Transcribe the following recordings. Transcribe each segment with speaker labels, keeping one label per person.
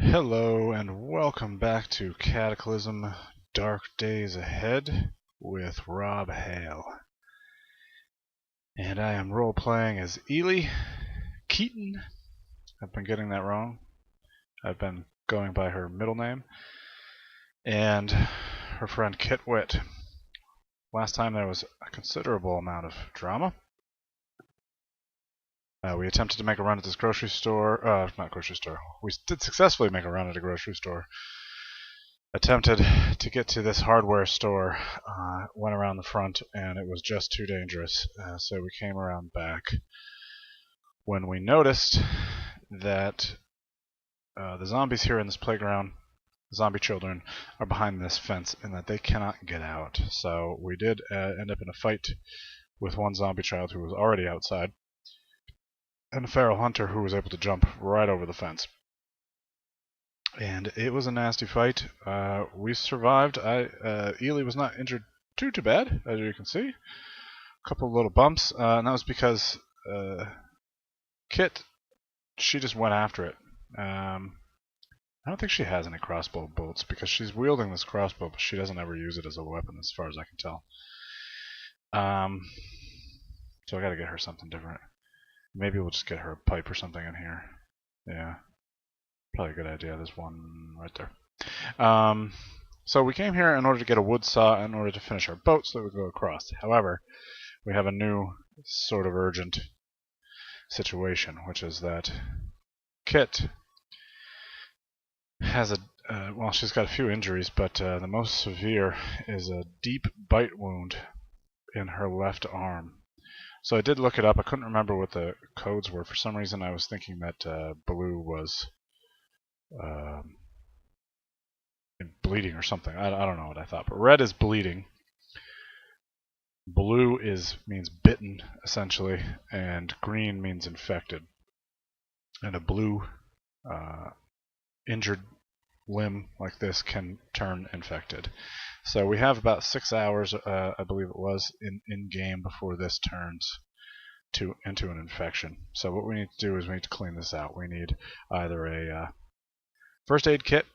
Speaker 1: Hello and welcome back to Cataclysm Dark Days Ahead with Rob Hale. And I am role-playing as Ely Keaton. I've been getting that wrong. I've been going by her middle name. And her friend Kitt. Last time there was a considerable amount of drama. We attempted to make a run at this grocery store. Not grocery store. We did successfully make a run at a grocery store. Attempted to get to this hardware store, went around the front, and it was just too dangerous. So we came around back when we noticed that the zombies here in this playground, zombie children, are behind this fence and that they cannot get out. So we did end up in a fight with one zombie child who was already outside, and a feral hunter who was able to jump right over the fence. And it was a nasty fight. We survived. Ely was not injured too bad, as you can see. A couple of little bumps, and that was because Kitt, she just went after it. I don't think she has any crossbow bolts because she's wielding this crossbow, but she doesn't ever use it as a weapon, as far as I can tell. So I gotta get her something different. Maybe we'll just get her a pipe or something in here. Yeah. Probably a good idea. There's one right there. So we came here in order to get a wood saw in order to finish our boat so that we could go across. However, we have a new sort of urgent situation, which is that Kitt has well, she's got a few injuries, but the most severe is a deep bite wound in her left arm. So I did look it up. I couldn't remember what the codes were. For some reason I was thinking that blue was bleeding or something. I don't know what I thought, but red is bleeding. Blue means bitten, essentially, and green means infected. And a blue injured limb like this can turn infected. So we have about 6 hours, I believe it was, in game before this turns into an infection. So what we need to do is we need to clean this out. We need either a first aid kit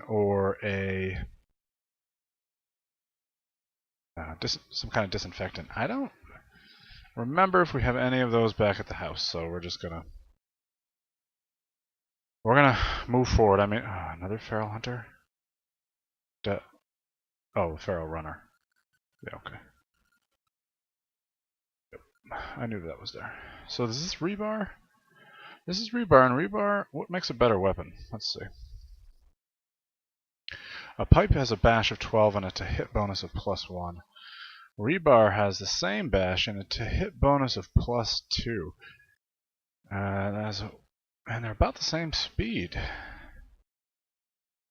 Speaker 1: or a some kind of disinfectant. I don't remember if we have any of those back at the house, so we're gonna move forward. I mean, another feral hunter. Oh, feral runner. Yeah, okay. Yep. I knew that was there. So is this rebar? This is rebar, and rebar. What makes a better weapon? Let's see. A pipe has a bash of 12 and a to-hit bonus of +1. Rebar has the same bash and a to-hit bonus of +2. And they're about the same speed.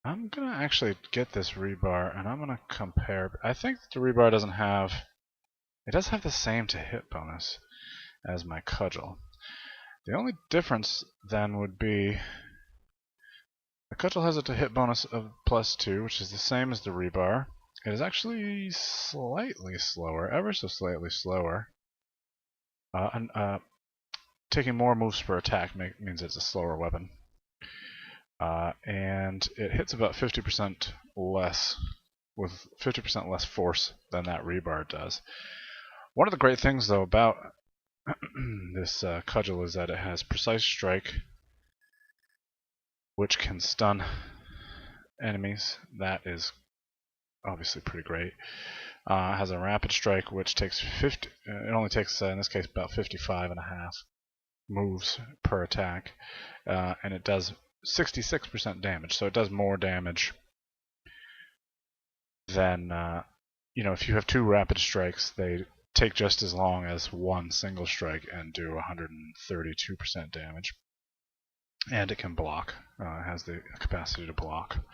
Speaker 1: I'm gonna actually get this rebar and I'm gonna compare. I think that the rebar doesn't have. It does have the same to-hit bonus as my cudgel. The only difference then would be the cudgel has a to-hit bonus of +2, which is the same as the rebar. It is actually slightly slower, ever so slightly slower. Taking more moves per attack means it's a slower weapon. And it hits about 50% less, with 50% less force than that rebar does. One of the great things, though, about this cudgel is that it has precise strike, which can stun enemies. That is obviously pretty great. It has a rapid strike, which takes 50. It only takes, in this case, about 55.5 moves per attack, and it does 66% damage. So it does more damage than if you have two rapid strikes, they take just as long as one single strike and do 132% damage. And it can block. It has the capacity to block.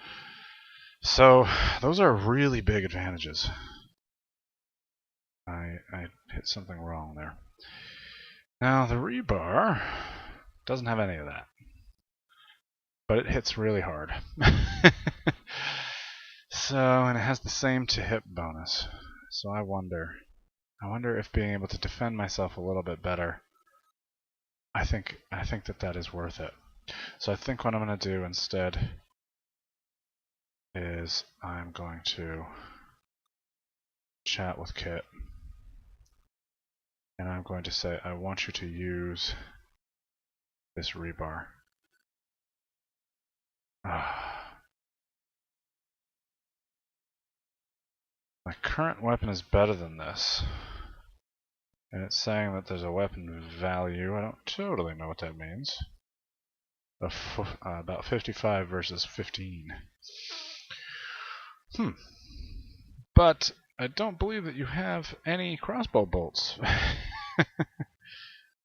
Speaker 1: So those are really big advantages. I hit something wrong there. Now the rebar doesn't have any of that, but it hits really hard. And it has the same to-hit bonus. So I wonder if being able to defend myself a little bit better. I think that is worth it. So I think what I'm going to do instead is I'm going to chat with Kitt, and I'm going to say I want you to use this rebar. My current weapon is better than this, and it's saying that there's a weapon value. I don't totally know what that means. About 55 versus 15. But I don't believe that you have any crossbow bolts.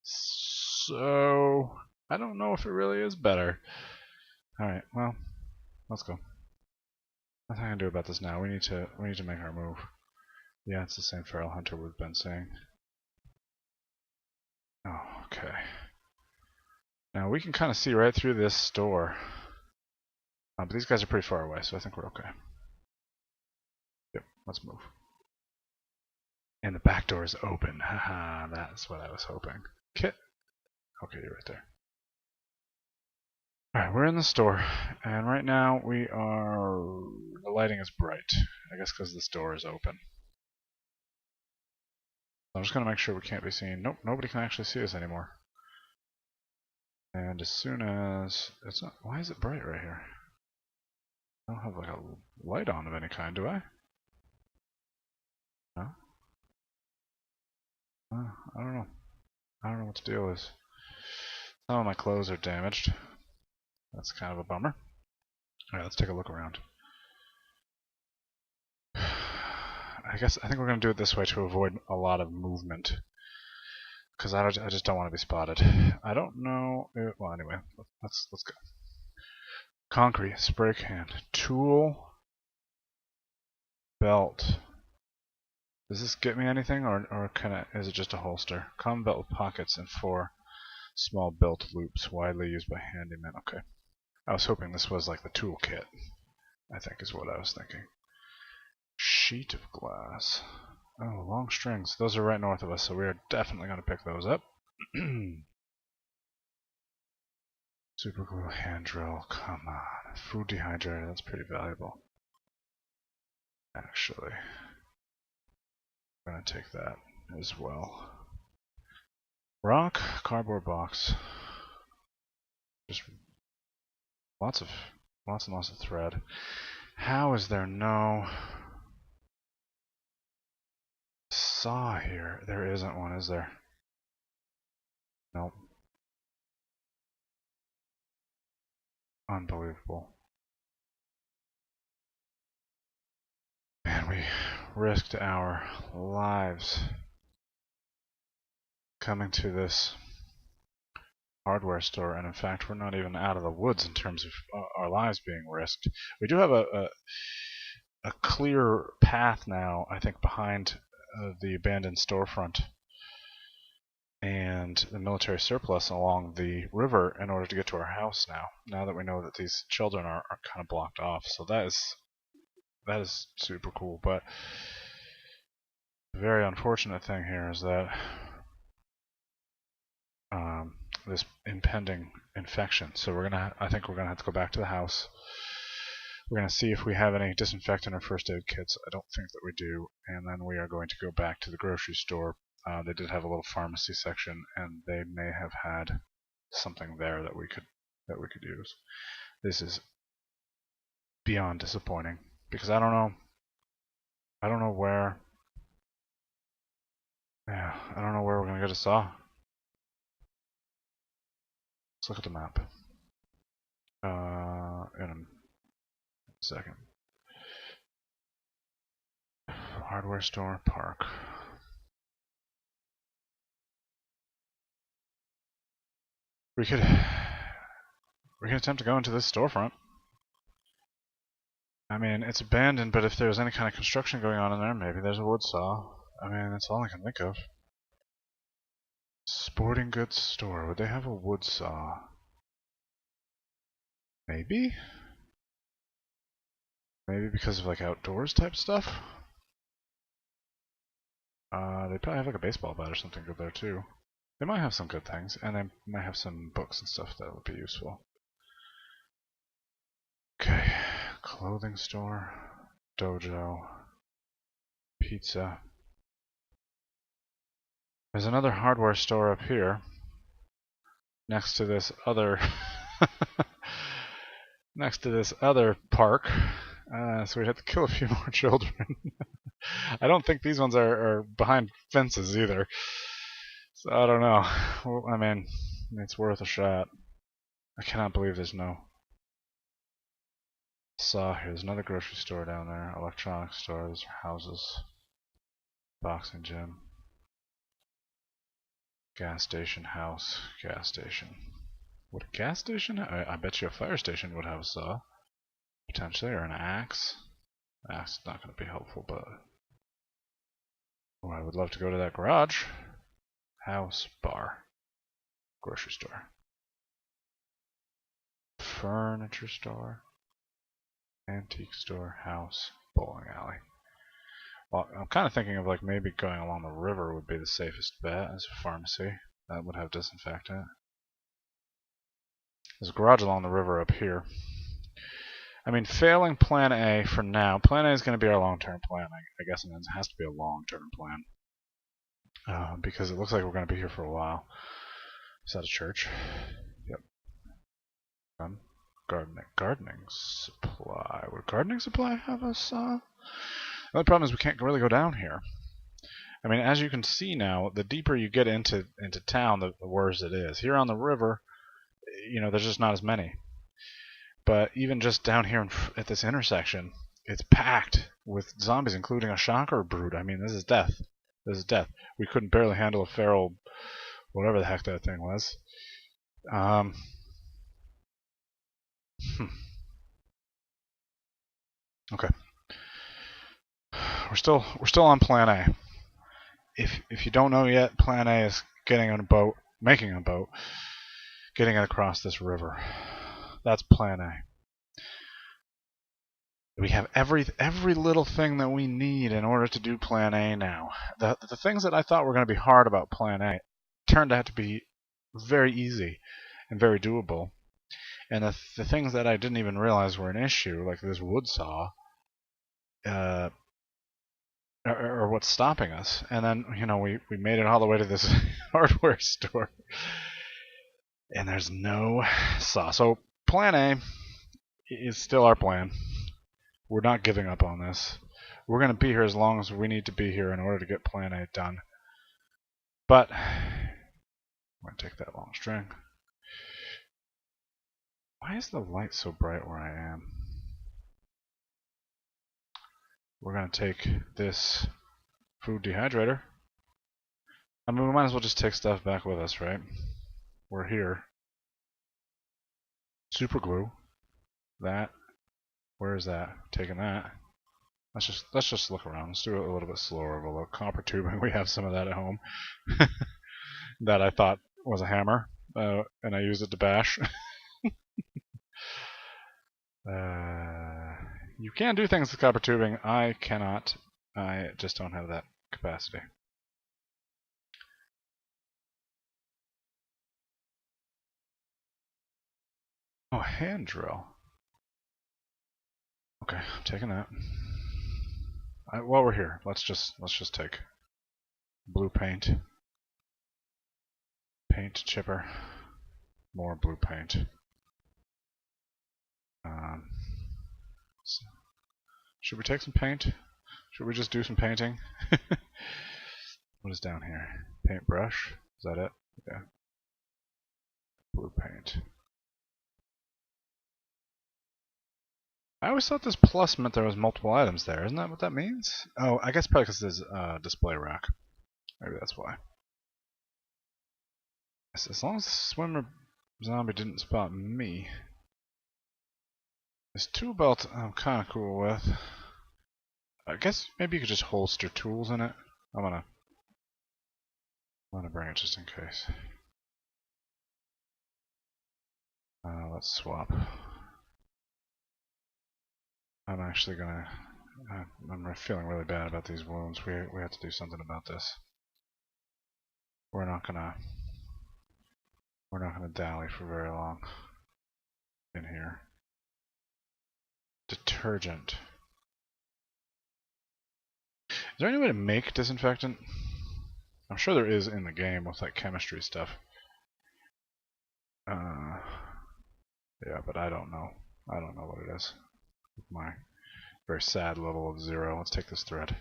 Speaker 1: So I don't know if it really is better. Alright, well, let's go. Nothing I can do about this now. We need to make our move. Yeah, it's the same feral hunter we've been seeing. Oh, okay. Now we can kind of see right through this store. But these guys are pretty far away, so I think we're okay. Yep, let's move. And the back door is open. Haha, that's what I was hoping. Kitt. Okay, you're right there. Alright, we're in the store, and right now the lighting is bright. I guess because this door is open. I'm just going to make sure we can't be seen. Nope, nobody can actually see us anymore. And as soon as... it's not... why is it bright right here? I don't have like a light on of any kind, do I? No? I don't know. I don't know what the deal is. Some of my clothes are damaged. That's kind of a bummer. Alright, let's take a look around. I think we're going to do it this way to avoid a lot of movement. Because I just don't want to be spotted. I don't know... well, anyway, let's go. Concrete, spray can, tool, belt. Does this get me anything, or is it just a holster? Common belt with pockets and 4 small belt loops, widely used by handymen. Okay. I was hoping this was like the tool kit, I think is what I was thinking. Sheet of glass. Oh, long strings. Those are right north of us, so we are definitely going to pick those up. Super glue, hand drill, come on. Food dehydrator, that's pretty valuable. Actually, I'm going to take that as well. Rock, cardboard box. Just lots and lots of thread. How is there no saw here? There isn't one, is there? Nope. Unbelievable. Man, we risked our lives coming to this hardware store, and in fact we're not even out of the woods in terms of our lives being risked. We do have a clear path now, I think, behind the abandoned storefront and the military surplus along the river in order to get to our house now that we know that these children are kind of blocked off. So that is super cool. But the very unfortunate thing here is that this impending infection. So I think we're gonna have to go back to the house. We're gonna see if we have any disinfectant or first aid kits. I don't think that we do, and then we are going to go back to the grocery store. They did have a little pharmacy section, and they may have had something there that we could use. This is beyond disappointing because I don't know where. Yeah, I don't know where we're gonna get a saw. Let's look at the map. In a second. Hardware store, park. We can attempt to go into this storefront. I mean, it's abandoned, but if there's any kind of construction going on in there, maybe there's a wood saw. I mean, that's all I can think of. Sporting goods store. Would they have a wood saw? Maybe? Maybe because of like outdoors type stuff? They probably have like a baseball bat or something good there too. They might have some good things, and they might have some books and stuff that would be useful. Clothing store, dojo, pizza. There's another hardware store up here next to this other next to this other park. So we'd have to kill a few more children. I don't think these ones are behind fences either. So I don't know. Well, I mean, it's worth a shot. I cannot believe there's no saw here. There's another grocery store down there, electronics store, those are houses, boxing gym, gas station, house, gas station. Would a gas station? I bet you a fire station would have a saw, potentially, or an axe. Axe is not going to be helpful, but oh, I would love to go to that garage. House, bar, grocery store, furniture store, antique store, house, bowling alley. Well, I'm kind of thinking of like maybe going along the river would be the safest bet as a pharmacy. That would have disinfectant. There's a garage along the river up here. I mean, failing plan A for now. Plan A is going to be our long-term plan. I guess it has to be a long-term plan. Because it looks like we're going to be here for a while. Is that a church? Yep. Gardening supply. Would gardening supply have a saw? The only problem is we can't really go down here. I mean, as you can see now, the deeper you get into town, the worse it is. Here on the river, you know, there's just not as many. But even just down here at this intersection, it's packed with zombies, including a shocker brood. I mean, this is death. This is death. We couldn't barely handle a feral, whatever the heck that thing was. Okay. We're still on plan A. If you don't know yet, plan A is getting on a boat, making a boat, getting it across this river. That's plan A. We have every little thing that we need in order to do plan A now. The things that I thought were going to be hard about plan A turned out to be very easy and very doable. And the things that I didn't even realize were an issue, like this wood saw, are what's stopping us. And then, you know, we made it all the way to this hardware store, and there's no saw. So plan A is still our plan. We're not giving up on this. We're going to be here as long as we need to be here in order to get plan A done. But I'm going to take that long string. Why is the light so bright where I am? We're going to take this food dehydrator. I mean, we might as well just take stuff back with us, right? We're here. Super glue. That. Where is that? Taking that. Let's just look around. Let's do it a little bit slower of a look. Copper tubing. We have some of that at home. That I thought was a hammer, and I used it to bash. You can do things with copper tubing. I cannot. I just don't have that capacity. Oh, hand drill. Okay, I'm taking that. While we're here, let's just take blue paint, paint chipper, more blue paint. Should we take some paint? Should we just do some painting? What is down here? Paintbrush? Is that it? Yeah. Blue paint. I always thought this plus meant there was multiple items there. Isn't that what that means? Oh, I guess probably because there's a display rack. Maybe that's why. As long as the swimmer zombie didn't spot me. This tool belt I'm kind of cool with. I guess maybe you could just holster tools in it. I'm gonna bring it just in case. Let's swap. I'm actually gonna. I'm feeling really bad about these wounds. We have to do something about this. We're not gonna dally for very long in here. detergent. Is there any way to make disinfectant? I'm sure there is in the game with like chemistry stuff. Yeah, but I don't know. I don't know what it is. My very sad level of 0. Let's take this thread.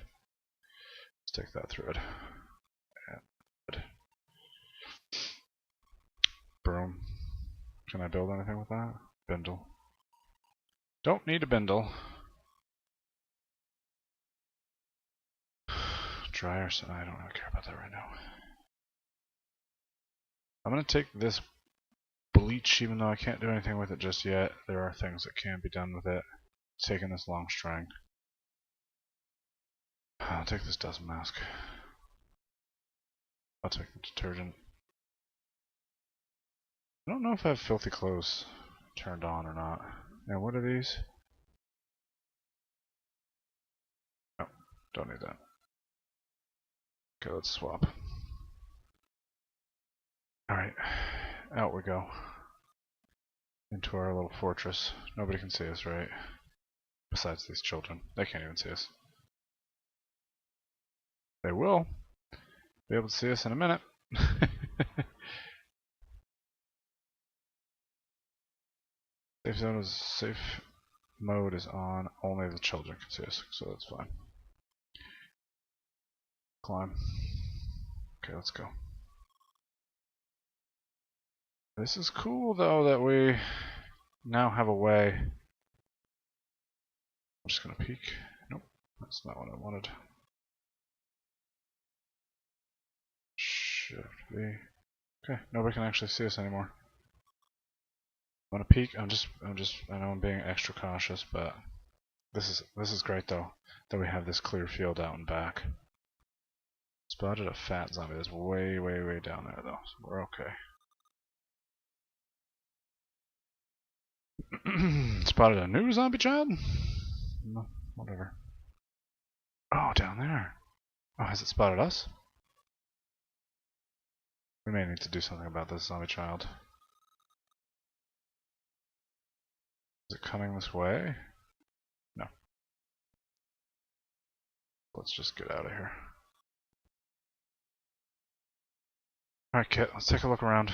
Speaker 1: Let's take that thread. And broom. Can I build anything with that? Bindle. Don't need a bindle. Dryer, so I don't really care about that right now. I'm going to take this bleach, even though I can't do anything with it just yet. There are things that can be done with it. Taking this long string. I'll take this dust mask. I'll take the detergent. I don't know if I have filthy clothes turned on or not. Now, what are these? No, don't need that. Okay, let's swap. Alright, out we go. Into our little fortress. Nobody can see us, right? Besides these children. They can't even see us. They will be able to see us in a minute. Safe mode is on. Only the children can see us, so that's fine. Climb. Okay, let's go. This is cool though that we now have a way. I'm just gonna peek. Nope, that's not what I wanted. Shift V. Okay, nobody can actually see us anymore. I'm gonna peek. I know I'm being extra cautious, but this is great though that we have this clear field out and back. Spotted a fat zombie that's way down there though, so we're okay. Spotted a new zombie child? No, whatever. Oh, down there. Oh, has it spotted us? We may need to do something about this zombie child. Is it coming this way? No. Let's just get out of here. Alright, Kitt, let's take a look around.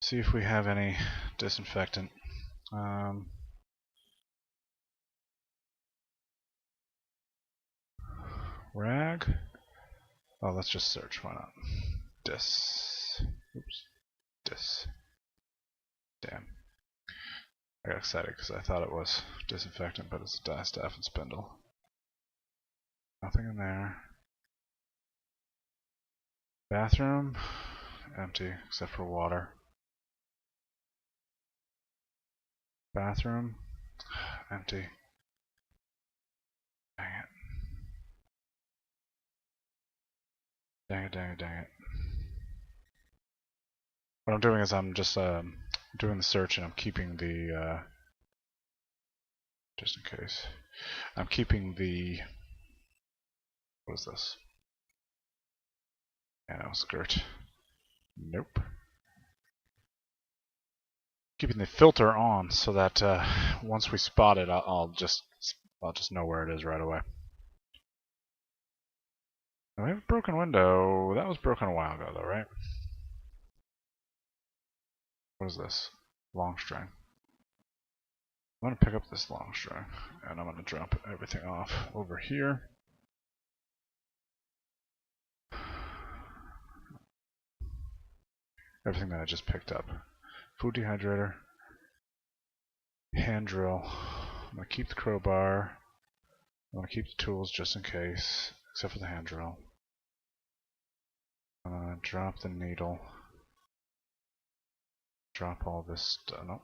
Speaker 1: See if we have any disinfectant. Rag? Oh, let's just search, why not? Oops. Damn. I got excited because I thought it was disinfectant, but it's dye, staff, and spindle. Nothing in there. Bathroom? Empty, except for water. Bathroom? Empty. Dang it. Dang it. What I'm doing is I'm just doing the search and I'm keeping the, just in case, I'm keeping the, what is this? Yeah, skirt. Nope. Keeping the filter on so that once we spot it, I'll just know where it is right away. Now we have a broken window. That was broken a while ago, though, right? What is this? Long string. I'm going to pick up this long string, and I'm going to drop everything off over here. Everything that I just picked up. Food dehydrator. Hand drill. I'm going to keep the crowbar. I'm going to keep the tools just in case, except for the hand drill. I'm going to drop the needle. Drop all this stuff. No,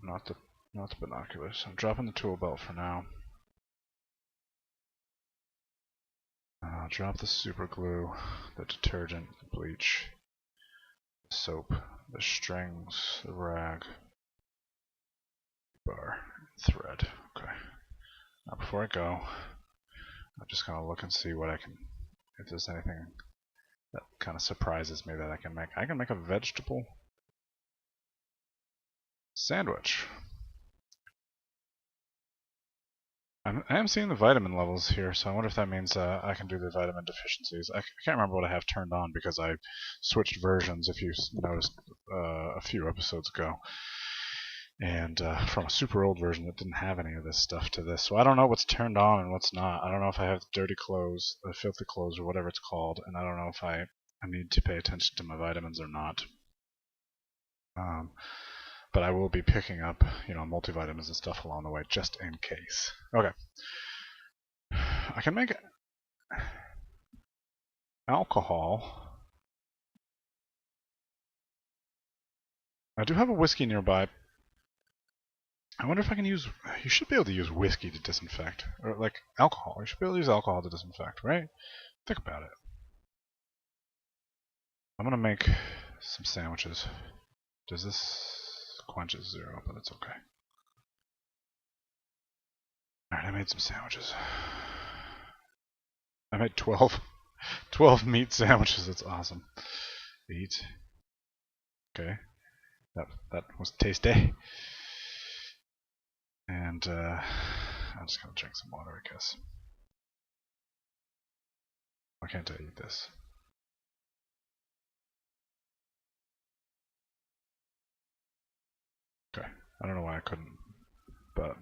Speaker 1: not the binoculars. I'm dropping the tool belt for now. I'll drop the super glue, the detergent, the bleach, the soap, the strings, the rag, bar, thread. Okay. Now before I go, I'm just gonna look and see what I can, if there's anything that kind of surprises me that I can make. I can make a vegetable sandwich. I am seeing the vitamin levels here, so I wonder if that means I can do the vitamin deficiencies. I can't remember what I have turned on because I switched versions, if you noticed, a few episodes ago. And from a super old version that didn't have any of this stuff to this. So I don't know what's turned on and what's not. I don't know if I have dirty clothes, filthy clothes, or whatever it's called, and I don't know if I need to pay attention to my vitamins or not. But I will be picking up, multivitamins and stuff along the way, just in case. Okay. I can make alcohol. I do have a whiskey nearby. I wonder if I can use... You should be able to use whiskey to disinfect. Or, like, alcohol. You should be able to use alcohol to disinfect, right? Think about it. I'm gonna make some sandwiches. Does this quenches 0, but it's okay. Alright, I made some sandwiches. I made 12 meat sandwiches. That's awesome. Eat. Okay. That was tasty. And I'm just gonna drink some water, I guess. Why can't I eat this? Okay. I don't know why I couldn't, but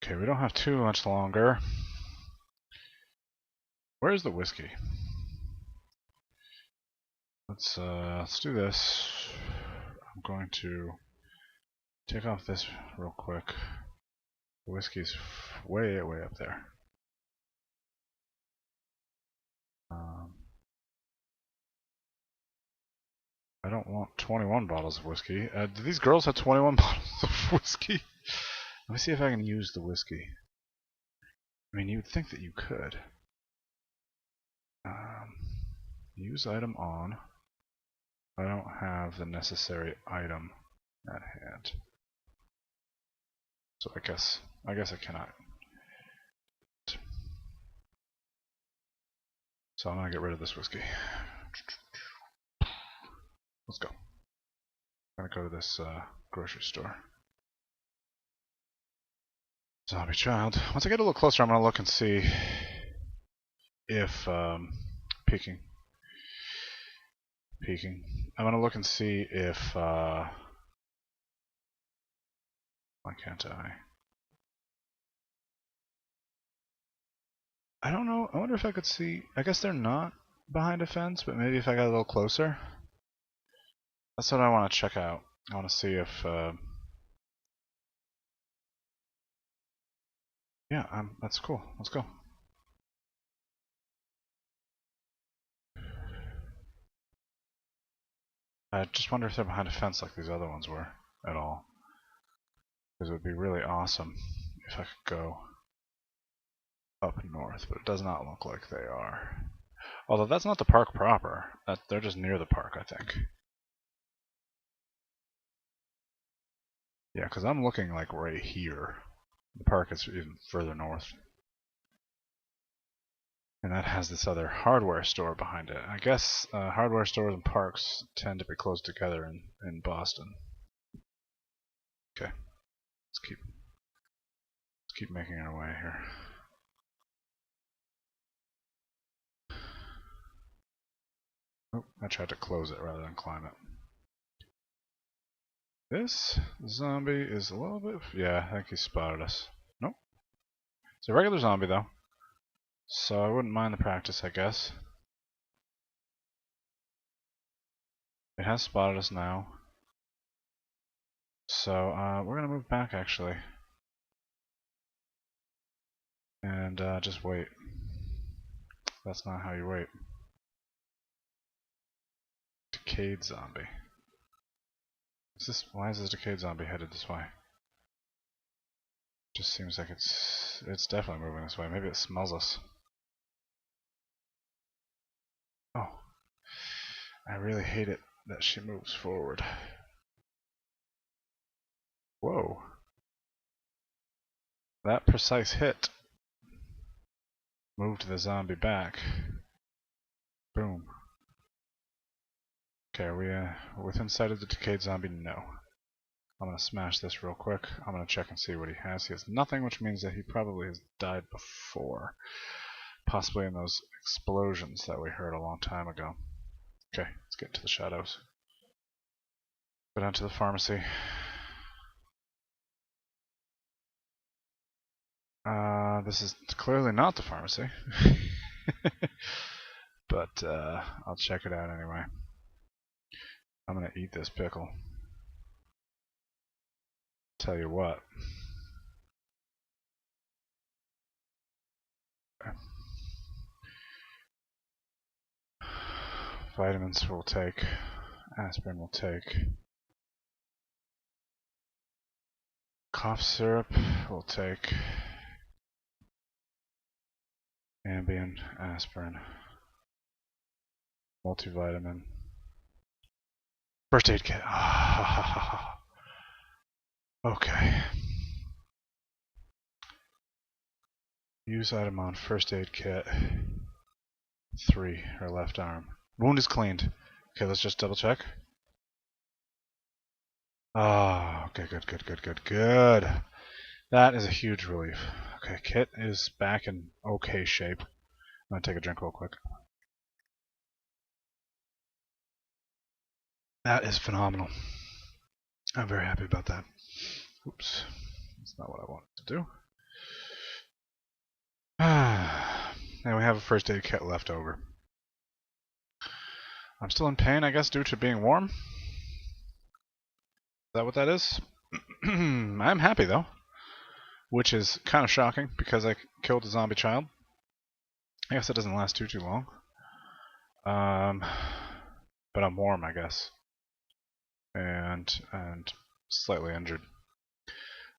Speaker 1: okay, we don't have too much longer. Where's the whiskey? Let's do this. I'm going to take off this real quick. The whiskey's way up there. I don't want 21 bottles of whiskey. Do these girls have 21 bottles of whiskey? Let me see if I can use the whiskey. I mean, you would think that you could. Use item on. I don't have the necessary item at hand. So I guess I cannot. So I'm gonna get rid of this whiskey. Let's go. I'm gonna go to this grocery store. Zombie child. Once I get a little closer, I'm gonna look and see if peeking. I'm gonna look and see if why can't I? I don't know. I wonder if I could see. I guess they're not behind a fence, but maybe if I got a little closer. That's what I want to check out. I want to see if yeah, that's cool. Let's go. I just wonder if they're behind a fence like these other ones were at all. Because it would be really awesome if I could go up north, but it does not look like they are. Although that's not the park proper. They're just near the park, I think. Yeah, because I'm looking like right here. The park is even further north. And that has this other hardware store behind it. I guess hardware stores and parks tend to be close together in Boston. Okay, let's keep making our way here. Oh, I tried to close it rather than climb it. This zombie is a little bit... Yeah, I think he spotted us. Nope. It's a regular zombie though. So I wouldn't mind the practice, I guess. It has spotted us now. So we're gonna move back actually. And just wait. That's not how you wait. Decayed zombie. Why is this decayed zombie headed this way? Just seems like it's definitely moving this way. Maybe it smells us. Oh. I really hate it that she moves forward. Whoa. That precise hit moved the zombie back. Boom. Okay, are we within sight of the decayed zombie? No. I'm going to smash this real quick. I'm going to check and see what he has. He has nothing, which means that he probably has died before. Possibly in those explosions that we heard a long time ago. Okay, let's get into the shadows. Go down to the pharmacy. This is clearly not the pharmacy. But I'll check it out anyway. I'm going to eat this pickle. Tell you what. Vitamins we'll take. Aspirin we'll take. Cough syrup we'll take. Ambien, aspirin. Multivitamin. First aid kit. Okay. Use item on first aid kit. 3, her left arm. Wound is cleaned. Okay, let's just double check. Oh, okay, good. That is a huge relief. Okay, Kitt is back in okay shape. I'm gonna take a drink real quick. That is phenomenal. I'm very happy about that. Oops, that's not what I wanted to do. And we have a first aid kit left over. I'm still in pain, I guess, due to being warm. Is that what that is? I'm happy, though. Which is kind of shocking, because I killed a zombie child. I guess it doesn't last too long. But I'm warm, I guess. And slightly injured.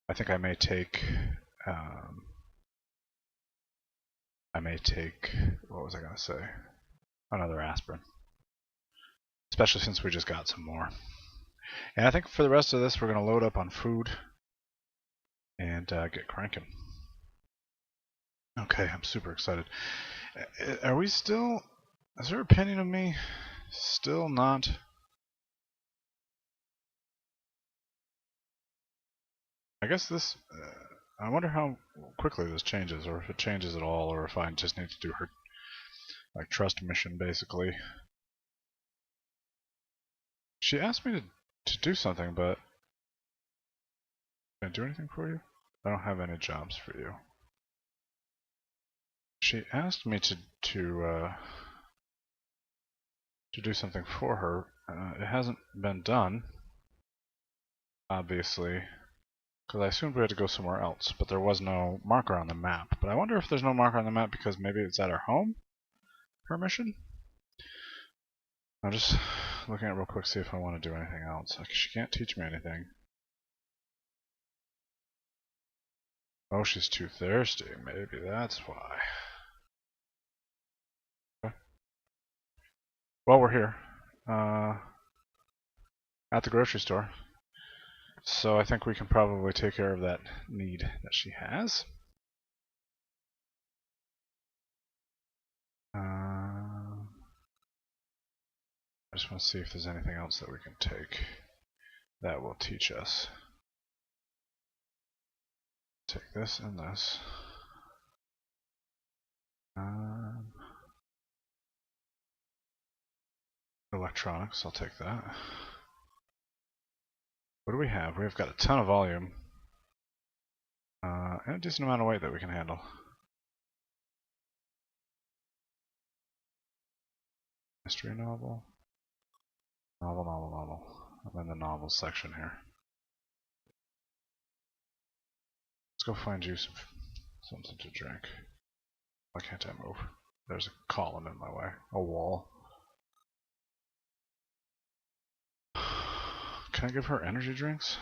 Speaker 1: I think I may take... what was I going to say? Another aspirin. Especially since we just got some more. And I think for the rest of this, we're going to load up on food and get cranking. Okay, I'm super excited. Are we still... Is her opinion of me still not... I guess this... I wonder how quickly this changes, or if it changes at all, or if I just need to do her like trust mission, basically. She asked me to do something, but... Can I do anything for you? I don't have any jobs for you. She asked me to do something for her. It hasn't been done, obviously, because I assumed we had to go somewhere else, but there was no marker on the map. But I wonder if there's no marker on the map because maybe it's at her home? Her mission? I'm just looking at it real quick, see if I want to do anything else. Like, she can't teach me anything. Oh, she's too thirsty. Maybe that's why. Okay. Well, we're here. At the grocery store. So I think we can probably take care of that need that she has. I just want to see if there's anything else that we can take that will teach us. Take this and this. Electronics, I'll take that. What do we have? We've got a ton of volume. And a decent amount of weight that we can handle. Mystery novel. Novel. I'm in the novel section here. Let's go find you something to drink. Why can't I move? There's a column in my way. A wall. Can I give her energy drinks?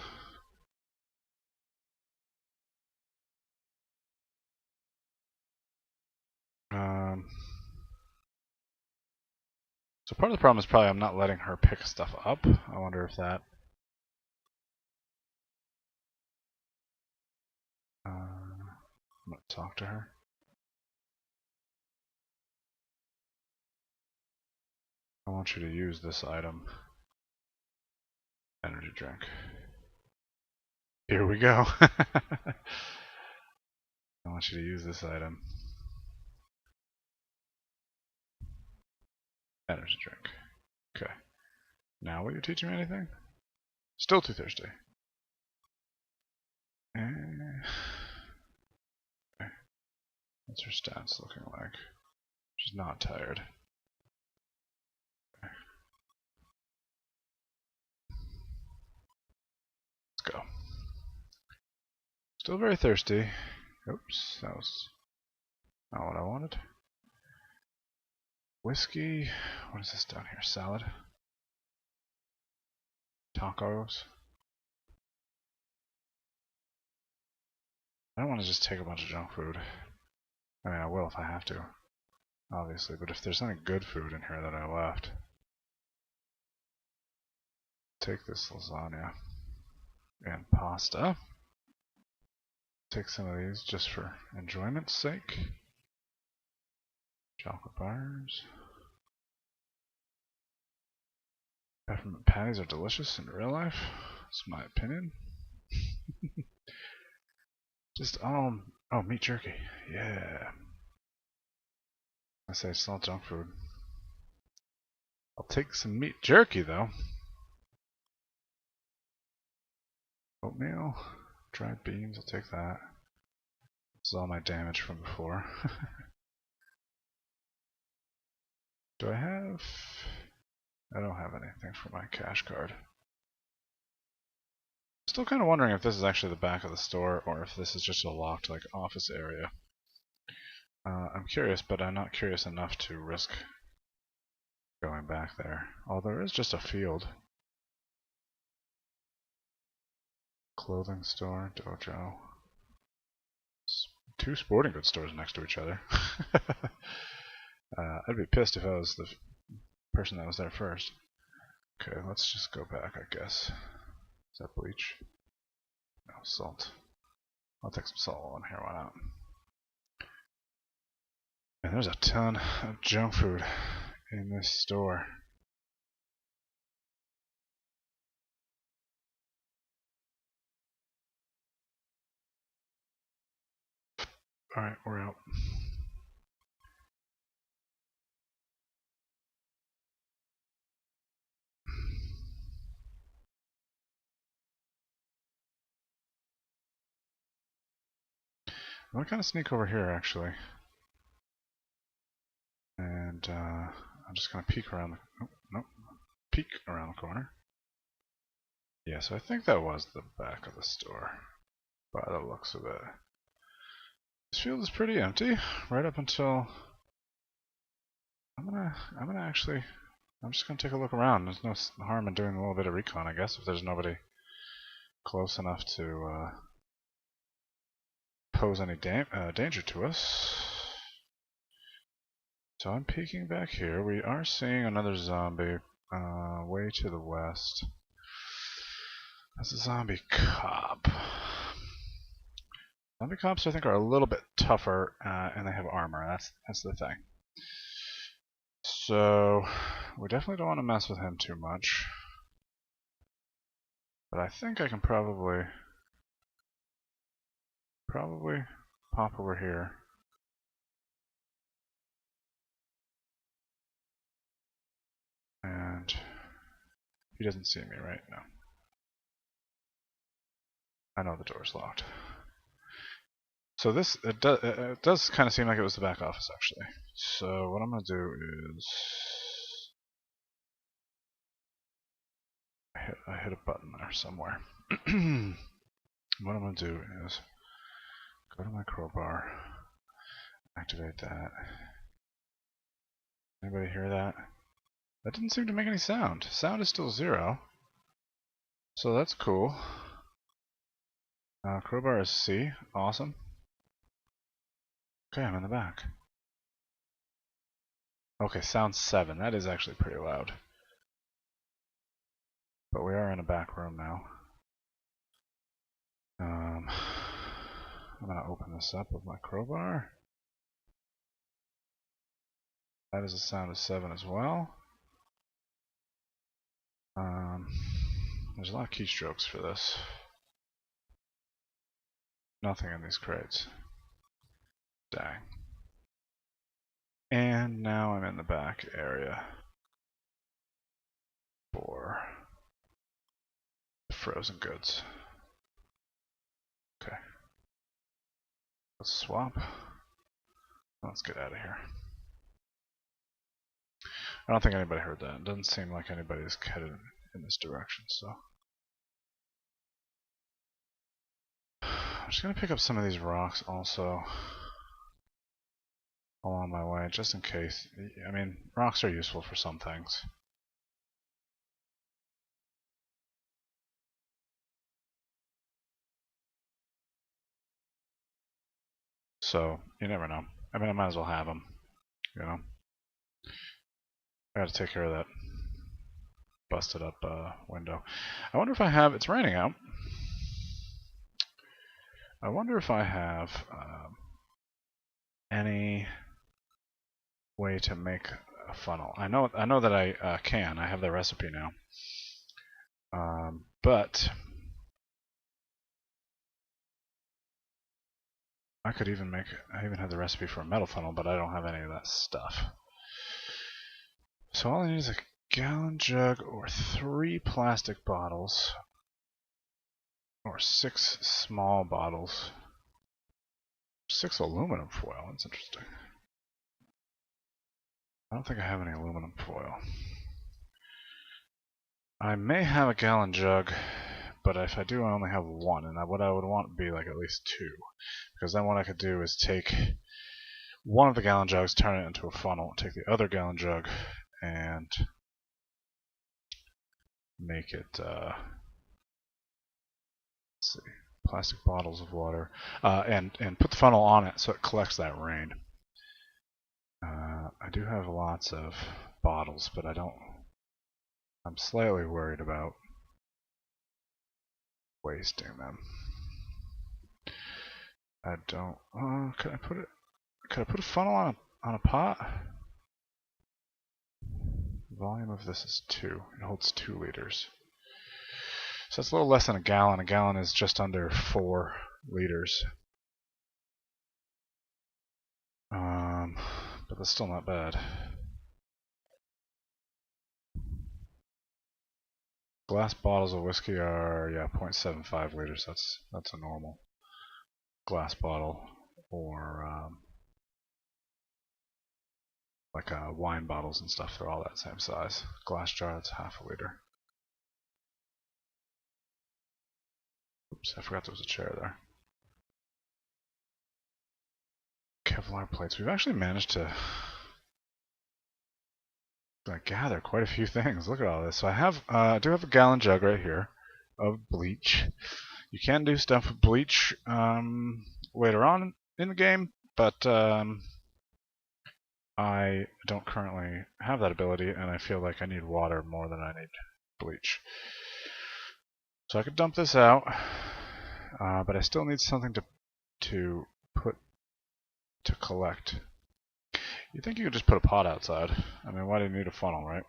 Speaker 1: So part of the problem is probably I'm not letting her pick stuff up. I wonder if that... I'm going to talk to her. I want you to use this item. Energy drink. Here we go. I want you to use this item. Energy drink. Okay. Now will you teach me anything? Still too thirsty. Okay. What's her stats looking like? She's not tired. Okay. Let's go. Still very thirsty. Oops, that was not what I wanted. Whiskey. What is this down here? Salad? Tacos? I don't want to just take a bunch of junk food. I mean, I will if I have to, obviously, but if there's any good food in here that I left, take this lasagna and pasta. Take some of these just for enjoyment's sake. Chocolate bars. Peppermint patties are delicious in real life. That's my opinion. Just, oh, meat jerky. Yeah. I say it's not junk food. I'll take some meat jerky, though. Oatmeal. Dried beans, I'll take that. This is all my damage from before. Do I have... I don't have anything for my cash card. Still kind of wondering if this is actually the back of the store or if this is just a locked like office area. I'm curious, but I'm not curious enough to risk going back there. Oh, there is just a field. Clothing store, dojo. Two sporting goods stores next to each other. I'd be pissed if I was the person that was there first. Okay, let's just go back, I guess. Is that bleach? No, salt. I'll take some salt on here, why not? And there's a ton of junk food in this store. Alright, we're out. I'm gonna kind of sneak over here actually. And I'm just gonna peek around the peek around the corner. Yeah, so I think that was the back of the store by the looks of it. This field is pretty empty, right up until I'm just gonna take a look around. There's no harm in doing a little bit of recon, I guess, if there's nobody close enough to pose any danger to us. So I'm peeking back here. We are seeing another zombie way to the west. That's a zombie cop. Zombie cops, I think, are a little bit tougher, and they have armor. That's the thing. So we definitely don't want to mess with him too much. But I think I can probably pop over here. And he doesn't see me, right? No. I know the door's locked. So this, it does kind of seem like it was the back office, actually. So what I'm going to do is... I hit a button there somewhere. What I'm going to do is go to my crowbar, activate that. Anybody hear that? That didn't seem to make any sound. Sound is still 0. So that's cool. Crowbar is C. Awesome. Okay, I'm in the back. Okay, sound 7. That is actually pretty loud. But we are in a back room now. I'm going to open this up with my crowbar. That is a sound of 7 as well. There's a lot of keystrokes for this. Nothing in these crates. Dang. And now I'm in the back area for the frozen goods. Okay. Let's swap. Let's get out of here. I don't think anybody heard that. It doesn't seem like anybody's headed in this direction, so. I'm just going to pick up some of these rocks also along my way, just in case. I mean, rocks are useful for some things. So, you never know. I mean, I might as well have them, you know. I gotta take care of that busted up window. I wonder if I have, it's raining out. I wonder if I have any way to make a funnel. I know that I can. I have the recipe now. But I could even make, I even have the recipe for a metal funnel, but I don't have any of that stuff. So all I need is a gallon jug or 3 plastic bottles or 6 small bottles. 6 aluminum foil, that's interesting. I don't think I have any aluminum foil. I may have a gallon jug, but if I do, I only have 1, and what I would want would be like at least 2. Because then what I could do is take one of the gallon jugs, turn it into a funnel, take the other gallon jug, and make it, let's see, plastic bottles of water, and put the funnel on it so it collects that rain. I do have lots of bottles, but I'm slightly worried about wasting them. I don't, could I put a funnel on a pot? The volume of this is 2. It holds 2 liters. So it's a little less than a gallon. A gallon is just under 4 liters. But that's still not bad. Glass bottles of whiskey are, yeah, 0.75 liters. That's a normal glass bottle, or like wine bottles and stuff. They're all that same size. Glass jar, that's half a liter. Oops, I forgot there was a chair there. Kevlar plates. We've actually managed to gather quite a few things. Look at all this. So I do have a gallon jug right here of bleach. You can do stuff with bleach later on in the game, but I don't currently have that ability, and I feel like I need water more than I need bleach. So I could dump this out, but I still need something to collect. You think you could just put a pot outside? I mean, why do you need a funnel, right?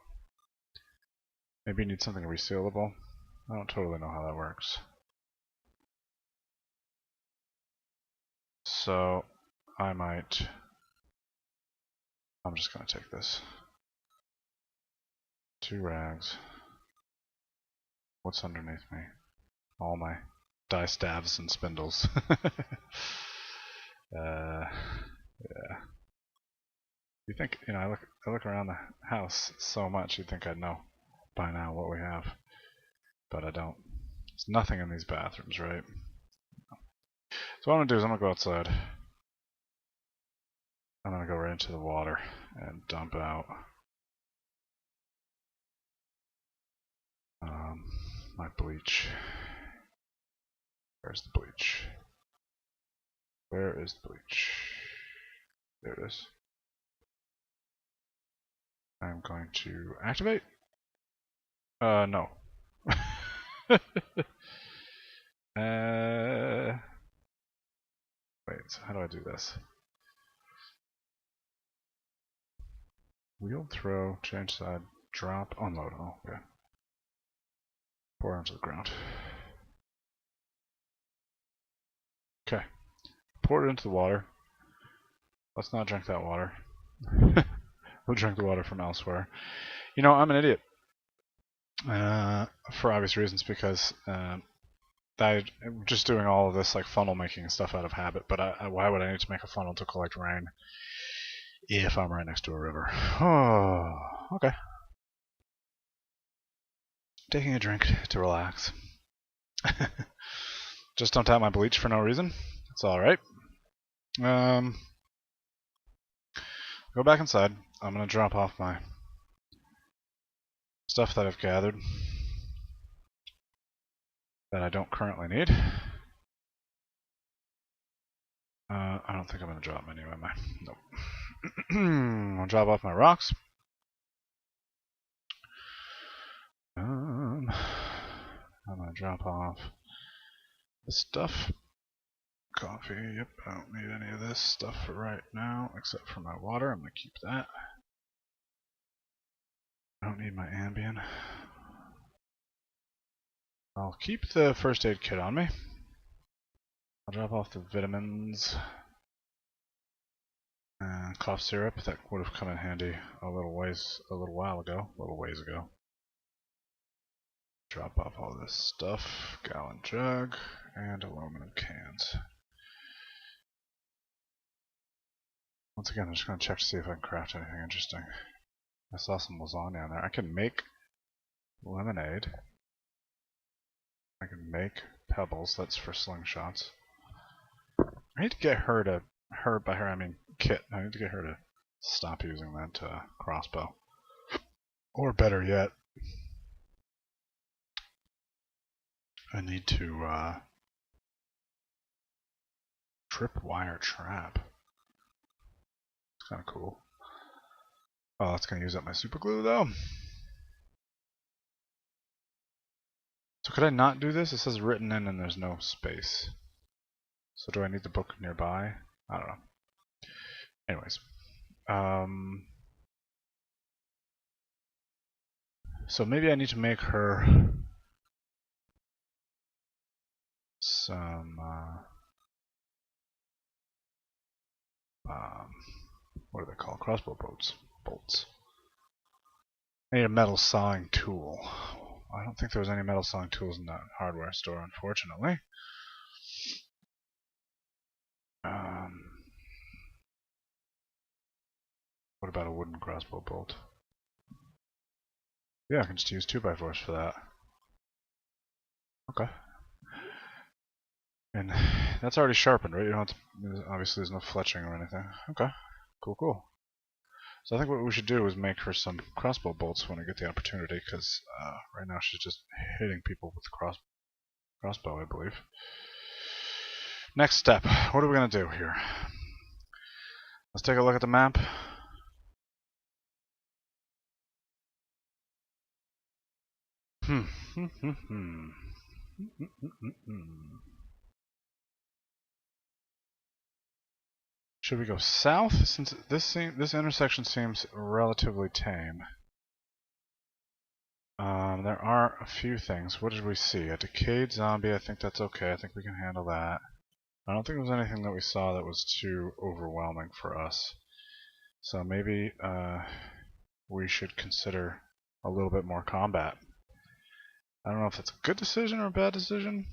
Speaker 1: Maybe you need something resealable. I don't totally know how that works. So I'm just gonna take this. 2 rags. What's underneath me? All my distavs and spindles. Yeah. You think, you know, I look around the house so much, you'd think I'd know by now what we have. But I don't. There's nothing in these bathrooms, right? So what I'm gonna do is I'm gonna go outside. I'm gonna go right into the water and dump out my bleach. Where's the bleach? Where is the bleach? There it is. I'm going to activate. No. Wait, so how do I do this? Wheel, throw, change side, drop, unload. Oh, okay. Pour onto the ground. Okay. Pour it into the water. Let's not drink that water. We'll drink the water from elsewhere. You know, I'm an idiot. For obvious reasons, because I'm just doing all of this like funnel making and stuff out of habit. But why would I need to make a funnel to collect rain if I'm right next to a river? Oh, okay. Taking a drink to relax. Just don't tap my bleach for no reason. It's alright. Go back inside. I'm going to drop off my stuff that I've gathered that I don't currently need. I don't think I'm going to drop many, am I? Nope. I'll drop off my rocks. I'm going to drop off the stuff. Coffee, yep, I don't need any of this stuff for right now, except for my water. I'm going to keep that. I don't need my Ambien. I'll keep the first aid kit on me. I'll drop off the vitamins and cough syrup. That would have come in handy a little ways ago. Drop off all this stuff, gallon jug, and aluminum cans. Once again, I'm just going to check to see if I can craft anything interesting. I saw some lasagna in there. I can make lemonade. I can make pebbles. That's for slingshots. I need to get her to, by her I mean Kitt. I need to get her to stop using that crossbow. Or better yet, I need to tripwire trap. It's kind of cool. Oh, that's going to use up my super glue though. So could I not do this? It says written in and there's no space. So do I need the book nearby? I don't know. Anyways. So maybe I need to make her some what are they called? Crossbow bolts. I need a metal sawing tool. I don't think there was any metal sawing tools in that hardware store, unfortunately. What about a wooden crossbow bolt? Yeah, I can just use 2x4s for that. Okay. And that's already sharpened, right? You don't have to, obviously there's no fletching or anything. Okay. Cool. So I think what we should do is make her some crossbow bolts when I get the opportunity, because right now she's just hitting people with the crossbow, I believe. Next step. What are we going to do here? Let's take a look at the map. Should we go south, since this intersection seems relatively tame? There are a few things. What did we see? A decayed zombie, I think that's okay. I think we can handle that. I don't think there was anything that we saw that was too overwhelming for us. So maybe we should consider a little bit more combat. I don't know if that's a good decision or a bad decision.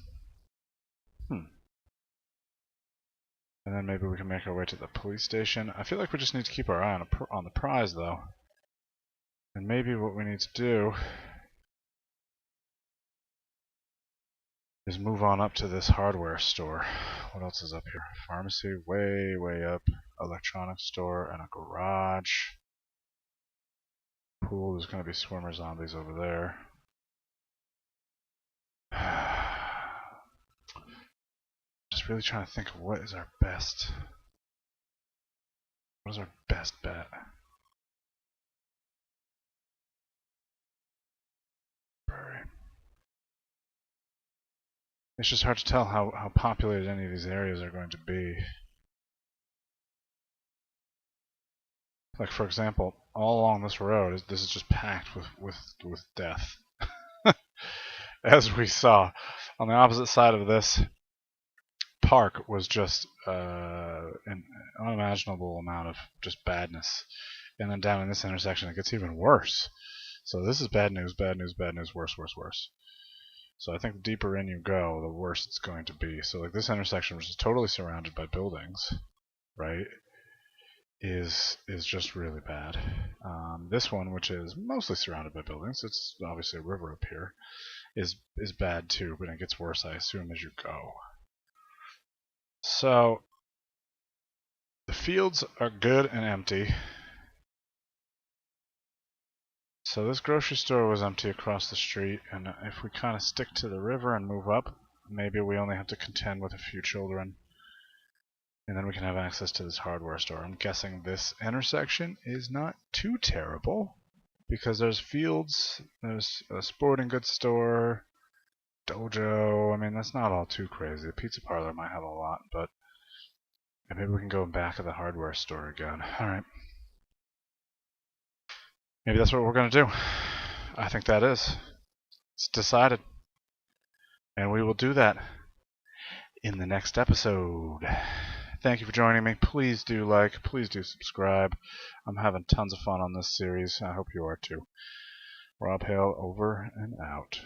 Speaker 1: And then maybe we can make our way to the police station. I feel like we just need to keep our eye on the prize, though. And maybe what we need to do is move on up to this hardware store. What else is up here? Pharmacy, way up. Electronics store and a garage. Pool, there's going to be swimmer zombies over there. Just really trying to think of what is our best. What is our best bet? It's just hard to tell how populated any of these areas are going to be. Like, for example, all along this road, this is just packed with death. as we saw, on the opposite side of this park was just an unimaginable amount of just badness. And then down in this intersection, it gets even worse. So this is bad news, bad news, bad news, worse, worse, worse. So I think the deeper in you go, the worse it's going to be. So like this intersection, which is totally surrounded by buildings, right, is just really bad. This one, which is mostly surrounded by buildings, it's obviously a river up here, is bad too, but it gets worse, I assume, as you go. So the fields are good and empty. So this grocery store was empty across the street, and if we kind of stick to the river and move up, maybe we only have to contend with a few children, and then we can have access to this hardware store. I'm guessing this intersection is not too terrible, because there's fields, there's a sporting goods store, dojo. I mean, that's not all too crazy. The pizza parlor might have a lot, but maybe we can go back to the hardware store again. Alright. Maybe that's what we're going to do. I think that is. It's decided. And we will do that in the next episode. Thank you for joining me. Please do like, please do subscribe. I'm having tons of fun on this series. I hope you are too. Rob Hale over and out.